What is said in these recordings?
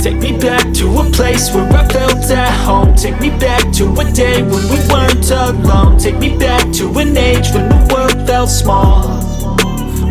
Take me back to a place where I felt at home. Take me back to a day when we weren't alone. Take me back to an age when the world felt small,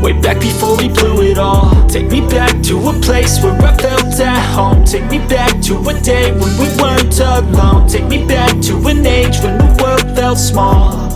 way back before we blew it all. Take me back to a place where I felt at home. Take me back to a day when we weren't alone. Take me back to an age when the world felt small,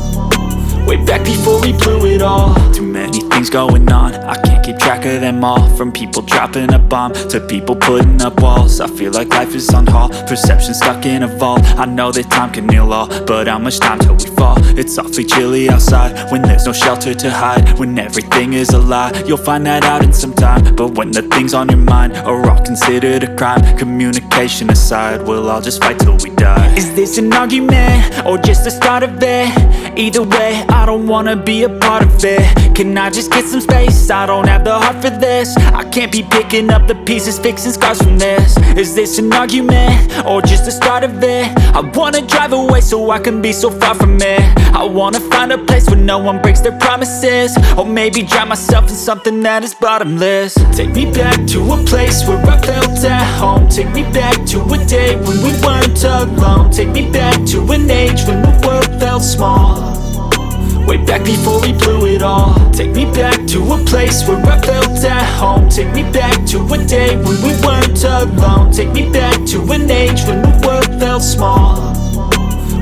way back before we blew it all. Too many things going on, I can't keep track of them all. From people dropping a bomb to people putting up walls. I feel like life is on hold, perception stuck in a vault. I know that time can heal all, but how much time till we fall? It's awfully chilly outside when there's no shelter to hide. When everything is a lie, you'll find that out in some time. But when the things on your mind are all considered a crime, communication aside, we'll all just fight till we die. Is this an argument or just the start of it? Either way, I don't wanna be a part of it. Can I just get some space? I don't have the heart for this. I can't be picking up the pieces, fixing scars from this. Is this an argument or just the start of it? I wanna drive away so I can be so far from it. I wanna find a place where no one breaks their promises, or maybe drown myself in something that is bottomless. Take me back to a place where I felt at home. Take me back to a day when we weren't alone. Take me back to an age when the world felt small, way back before we blew it all. Take me back to a place where I felt at home. Take me back to a day when we weren't alone. Take me back to an age when the world felt small,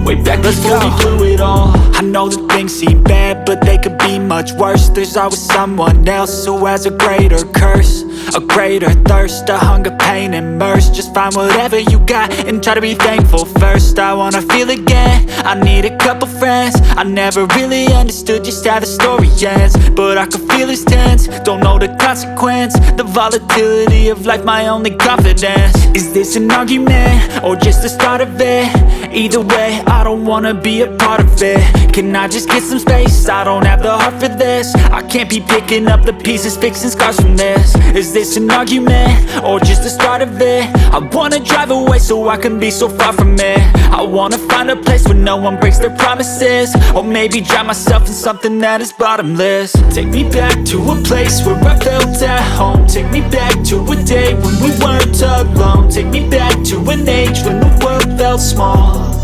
way back before we blew it all. I know that things seem bad, but they could be much worse. There's always someone else who has a greater curse, a greater thirst, a hunger, pain, and mercy. Just find whatever you got and try to be thankful first. I wanna feel again, I need a couple friends. I never really understood just how the story ends, but I can feel it's tense, don't know the consequence. The volatility of life, my only confidence. Is this an argument or just the start of it? Either way, I don't wanna be a part of it. Can I just get some space? I don't have the heart for this. I can't be picking up the pieces, fixing scars from this. Is this an argument or just the start of it? I wanna drive away so I can be so far from it. I wanna find a place where no one breaks their promises, or maybe drown myself in something that is bottomless. Take me back to a place where I felt at home. Take me back to a day when we weren't alone. Take me back to an age when the world felt small,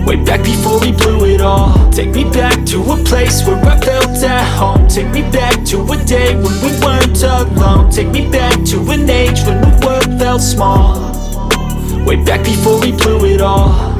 way back before we blew it all. Take me back to a place where I felt at home. Take me back to a day when we weren't alone. Take me back to an age when the world felt small, way back before we blew it all.